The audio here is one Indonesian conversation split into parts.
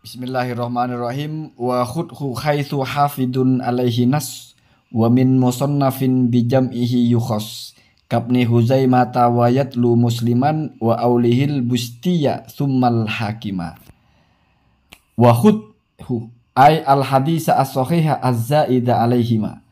Bismillahirrahmanirrahim. Wa khudhu haitsu hafidun alaihi nas wa min musannafin bijam'ihi yukhas kabni Huzaimata wa yatlu musliman wa aulihil bustiya thummal hakima. Wa khudhu ay al hadisa as-sahiha az-zaida alaihima.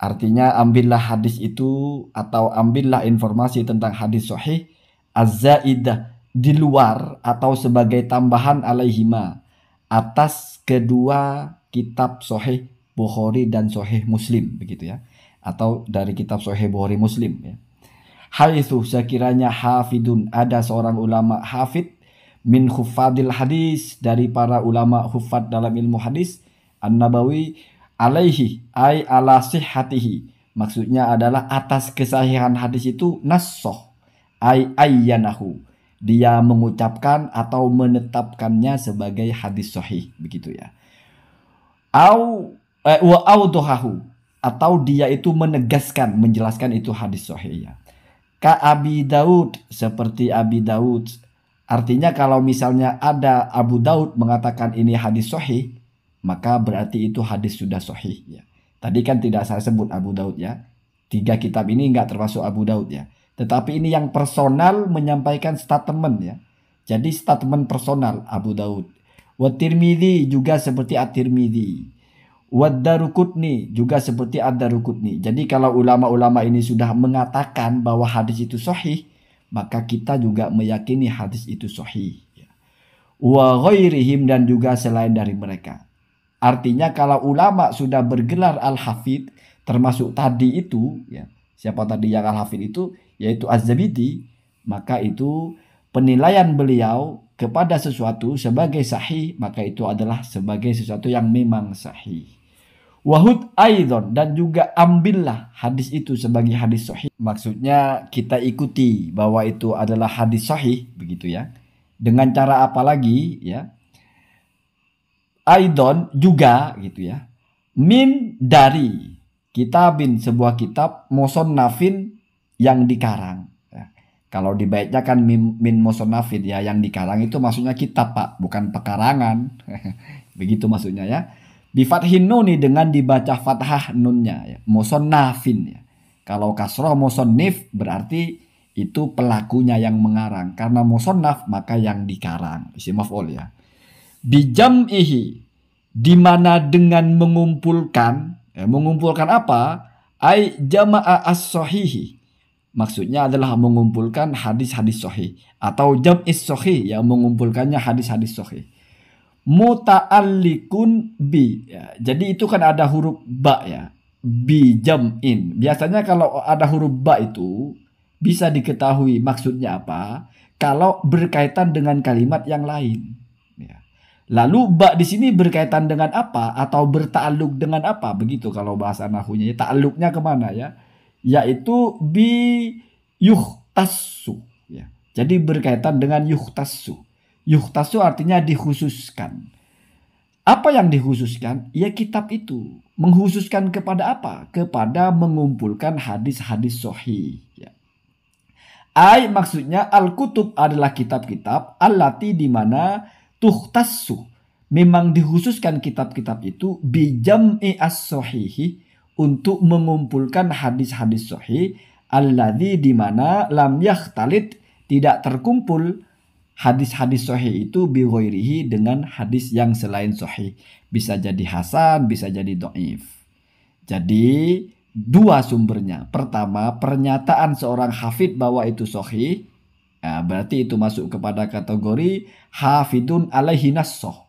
Artinya ambillah hadis itu atau ambillah informasi tentang hadis sahih az-zaidah di luar atau sebagai tambahan alaihima atas kedua kitab Sahih Bukhari dan Sahih Muslim, begitu ya, atau dari kitab Sahih Bukhari Muslim ya. Haitsu sekiranya hafidun, ada seorang ulama hafid min huffadil hadis, dari para ulama huffad dalam ilmu hadis, an-Nabawi alaihi ay ala sihhatihi, maksudnya adalah atas kesahihan hadis itu, nassoh ay ayyanahu, dia mengucapkan atau menetapkannya sebagai hadis sahih, begitu ya. Wa awdahahu, atau dia itu menegaskan, menjelaskan itu hadis sahih ya. Ka Abi Daud, seperti Abi Daud. Artinya kalau misalnya ada Abu Daud mengatakan ini hadis sahih, maka berarti itu hadis sudah sahih ya. Tadi kan tidak saya sebut Abu Daud ya. 3 kitab ini enggak termasuk Abu Daud ya. Tetapi ini yang personal menyampaikan statement ya. Jadi statement personal Abu Daud. Wa Tirmidzi juga seperti At-Tirmidzi. Wa Daruqutni juga seperti Ad-Daruqutni. Jadi kalau ulama-ulama ini sudah mengatakan bahwa hadis itu sahih, maka kita juga meyakini hadis itu sahih ya. Wa ghairihim, dan juga selain dari mereka. Artinya kalau ulama sudah bergelar al-hafid, termasuk tadi itu ya. Siapa tadi yang al-hafid itu? Yaitu Az-Zabidi, maka itu penilaian beliau kepada sesuatu sebagai sahih, maka itu adalah sebagai sesuatu yang memang sahih. Wahud aidon, dan juga ambillah hadis itu sebagai hadis sahih. Maksudnya kita ikuti bahwa itu adalah hadis sahih, begitu ya. Dengan cara apa lagi ya? Aidon juga gitu ya. Min dari kitabin, sebuah kitab, musannafin, yang dikarang ya. Kalau dibaitnya kan min musannafin ya, yang dikarang itu maksudnya kitab Pak, bukan pekarangan. Begitu maksudnya ya. Bi fathin nuni, dengan dibaca fathah nunnya ya. Musannafin ya. Kalau kasroh musannif berarti itu pelakunya yang mengarang. Karena musannaf maka yang dikarang. Isim maf'ul ya. Bijam'ihi, di mana dengan mengumpulkan ya, mengumpulkan apa? Ai jama'a as-sahihi, maksudnya adalah mengumpulkan hadis-hadis sahih, atau jam'is sahih yang mengumpulkannya hadis-hadis sahih. Muta'allikun bi ya. Jadi itu kan ada huruf ba ya. Bi jam'in. Biasanya kalau ada huruf ba itu bisa diketahui maksudnya apa kalau berkaitan dengan kalimat yang lain. Ya. Lalu ba di sini berkaitan dengan apa atau berta'alluq dengan apa? Begitu kalau bahasa nahwunya. Ta'alluqnya kemana ya? Yaitu bi yuhtassu ya. Jadi berkaitan dengan yuhtassu. Yuhtassu artinya dikhususkan. Apa yang dikhususkan? Ya kitab itu. Mengkhususkan kepada apa? Kepada mengumpulkan hadis-hadis sahih ya. Ai maksudnya al-kutub adalah kitab-kitab allati di mana tuhtassu, memang dikhususkan kitab-kitab itu bi jam'i as-sahihi, untuk mengumpulkan hadis-hadis sahih, alladzi di mana lam yakhtalit, tidak terkumpul hadis-hadis sahih itu bi ghairihi, dengan hadis yang selain sahih. Bisa jadi hasan, bisa jadi dhaif. Jadi 2 sumbernya. Pertama, pernyataan seorang hafid bahwa itu sahih, ya, berarti itu masuk kepada kategori hafidun alaihi nassoh.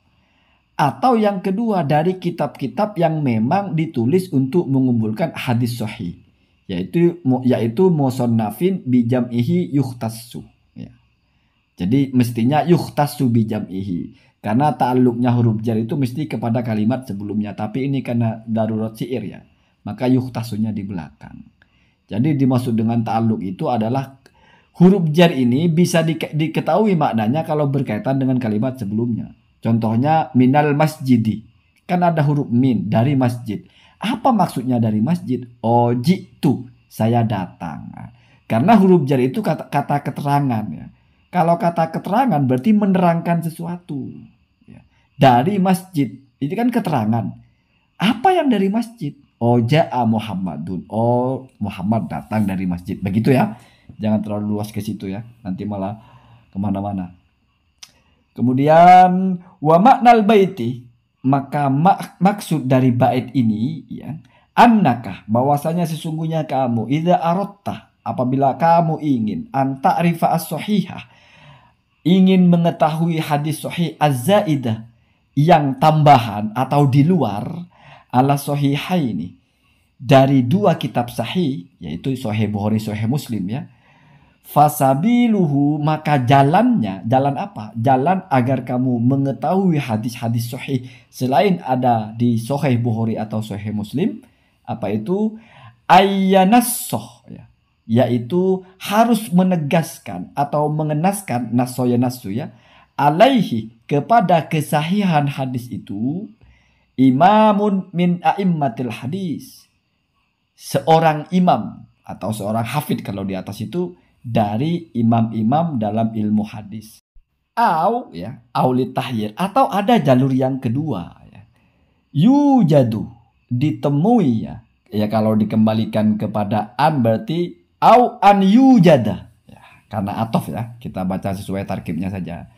Atau yang kedua, dari kitab-kitab yang memang ditulis untuk mengumpulkan hadis sahih, yaitu musannafin bijam'ihi yuhtassu ya. Jadi mestinya yuhtassu bijam'ihi, karena ta'alluqnya huruf jar itu mesti kepada kalimat sebelumnya, tapi ini karena darurat syair ya, maka yuhtassunya di belakang. Jadi dimaksud dengan ta'alluq itu adalah huruf jar ini bisa diketahui maknanya kalau berkaitan dengan kalimat sebelumnya. Contohnya minal masjidi, kan ada huruf min, dari masjid. Apa maksudnya dari masjid? Oh, jitu, saya datang. Karena huruf jar itu kata keterangan ya. Kalau kata keterangan berarti menerangkan sesuatu ya. dari masjid. Ini kan keterangan. Apa yang dari masjid? Oh, ja'a Muhammadun. Oh, Muhammad datang dari masjid. Begitu ya. Jangan terlalu luas ke situ ya. Nanti malah kemana-mana. Kemudian wa maknal baiti, maka maksud dari bait ini ya, annaka, bahwasanya sesungguhnya kamu, idza aratta, apabila kamu ingin, anta'rifa as-sahihah, ingin mengetahui hadis sahih az-zaidah, yang tambahan atau di luar, ala sahihaini, dari dua kitab sahih, yaitu Sahih Bukhari, Sahih Muslim ya. Fasabiluhu, maka jalannya, jalan apa? Jalan agar kamu mengetahui hadis-hadis sahih selain ada di Sahih Bukhari atau Sahih Muslim, apa itu? Ayyanassoh ya. Yaitu harus menegaskan atau mengenaskan nasoya nasu ya, alaihi, kepada kesahihan hadis itu, imamun min a'immatil hadis, seorang imam atau seorang hafid kalau di atas itu, dari imam-imam dalam ilmu hadis. Auli tahyir, atau ada jalur yang kedua ya. Yujadu, ditemui ya. Ya kalau dikembalikan kepada an berarti au an yujada ya, karena atof ya, kita baca sesuai tarkibnya saja.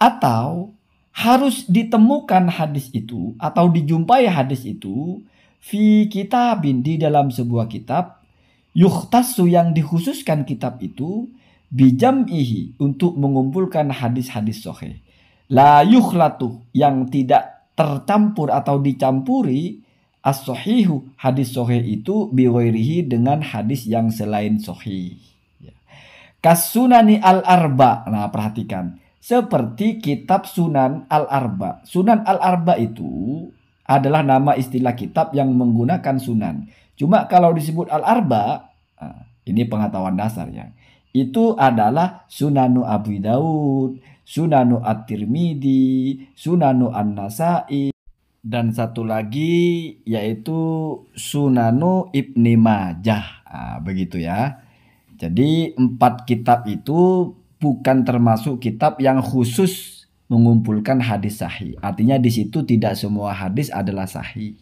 Atau harus ditemukan hadis itu atau dijumpai hadis itu fi kitabin, di dalam sebuah kitab, yukhtassu, yang dikhususkan kitab itu, bijam'ihi, untuk mengumpulkan hadis-hadis sahih, la yukhlatu, yang tidak tercampur atau dicampuri, as-sahihu, hadis sahih itu, biwairihi, dengan hadis yang selain sahih. Kasunani al-arba, nah perhatikan, seperti kitab Sunan al-arba. Sunan al-arba itu adalah nama istilah kitab yang menggunakan sunan. Cuma kalau disebut al-arba, ini pengetahuan dasar ya, itu adalah Sunanu Abu Daud, Sunanu At-Tirmidzi, Sunanu An-Nasai, dan satu lagi yaitu Sunanu Ibni Majah. Begitu ya. Jadi 4 kitab itu bukan termasuk kitab yang khusus mengumpulkan hadis sahih. Artinya di situ tidak semua hadis adalah sahih.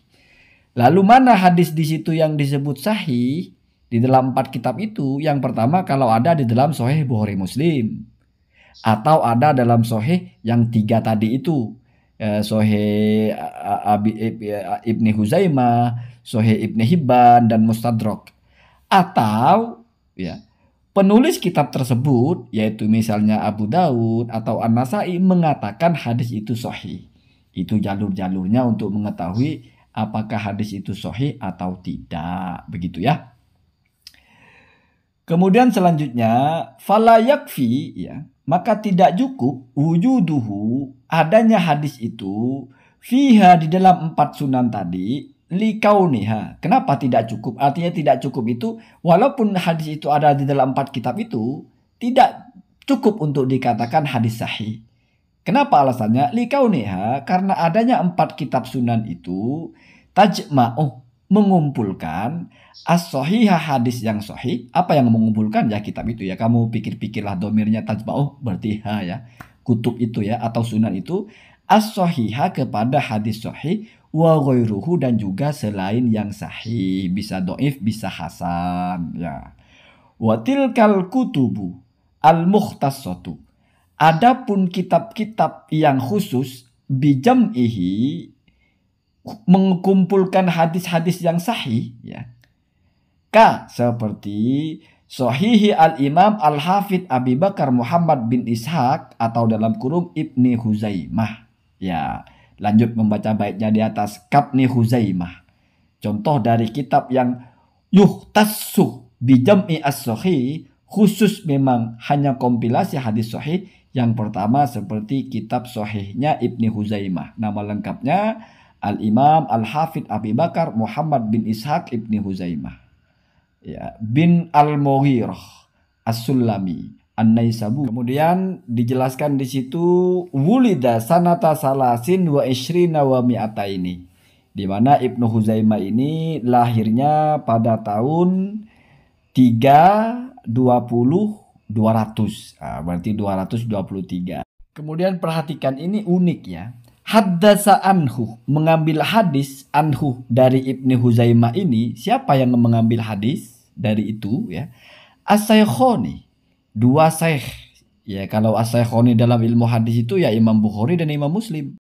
Lalu mana hadis di situ yang disebut sahih di dalam 4 kitab itu? Yang pertama, kalau ada di dalam Sahih Bukhari Muslim, atau ada dalam Sahih yang 3 tadi itu, Sahih Ibni Huzaimah, Sahih Ibni Hibban, dan Mustadrak. Atau ya, penulis kitab tersebut, yaitu misalnya Abu Daud atau An-Nasai, mengatakan hadis itu sahih. Itu jalur-jalurnya untuk mengetahui apakah hadis itu sahih atau tidak, begitu ya. Kemudian selanjutnya, fala yakfi ya, maka tidak cukup wujuduhu, adanya hadis itu, fiha, di dalam 4 sunan tadi, likauniha. Kenapa tidak cukup? Artinya tidak cukup itu, walaupun hadis itu ada di dalam 4 kitab itu, tidak cukup untuk dikatakan hadis sahih. Kenapa alasannya? Likauniha, karena adanya 4 kitab sunan itu, tajma'u, mengumpulkan as-sahihah, hadis yang sahih. Apa yang mengumpulkan? Ya kitab itu ya. Kamu pikir-pikirlah, domirnya tajma'u berarti ha ya. Kutub itu ya, atau sunan itu, as-sahihah, kepada hadis sahih, wa ghairuhu, dan juga selain yang sahih. Bisa do'if, bisa hasan ya. Wa tilkal kutubu al-mukhtassatu, adapun kitab-kitab yang khusus, bijam'ihi, mengumpulkan hadis-hadis yang sahih ya. Seperti Sahihi al-Imam al-Hafidh Abi Bakar Muhammad bin Ishaq, atau dalam kurung Ibni Huzaimah. Ya, lanjut membaca baitnya di atas, Kabni Huzaimah. Contoh dari kitab yang yuhtassu bijam'i as-sahih, khusus memang hanya kompilasi hadis sahih. Yang pertama seperti kitab sahihnya Ibni Huzaimah. Nama lengkapnya Al-Imam Al-Hafidh Abi Bakar Muhammad bin Ishaq Ibni Huzaimah ya, bin Al-Mughirah As-Sulami An-Naisabu. Kemudian dijelaskan di situ, wulida sanata salasin wa ishrina wa mi'ataini, di mana Ibnu Huzaimah ini lahirnya pada tahun 320 200, berarti 223. Kemudian perhatikan, ini unik ya. Haddasa anhu, mengambil hadis anhu dari Ibnu Huzaimah ini. Siapa yang mengambil hadis dari itu ya? As-Saikhoni, dua syekh. Ya, kalau as-Saikhoni dalam ilmu hadis itu ya Imam Bukhari dan Imam Muslim.